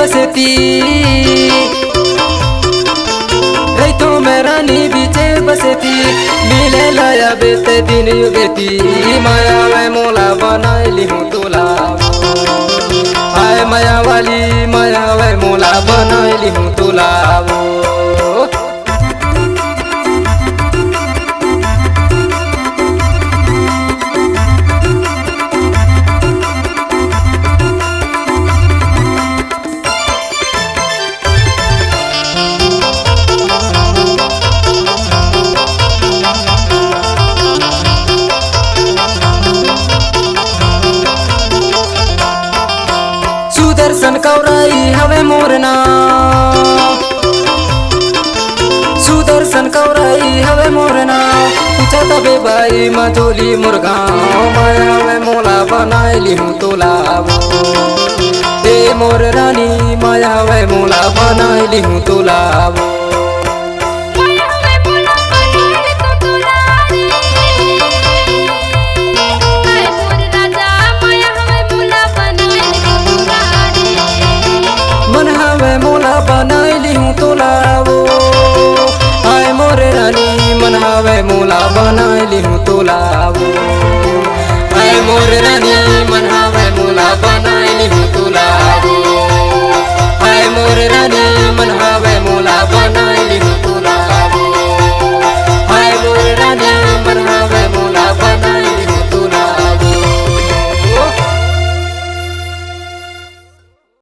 बसेती तो मेरा नी बीचे बसेती मिले लाया बेते दिन युगेती माया वे मोला बनाइली हूँ तुला आए माया वाली माया वे मोला बनाइली हूँ तुला सुदर्शन कौराई हवे मोरना सुदर्शन कौराई हवे मोरना पूछा तबे भाई मझोली मुर्गा माया वे मोला बनाइली हूँ तुला ए मोर रानी माया वे मोला बनाइली हूँ तुला बनाइली हूँ तुला वो आए मोरे रानी मन हवे मोला बनाइली हूँ तुला वो आए मोरे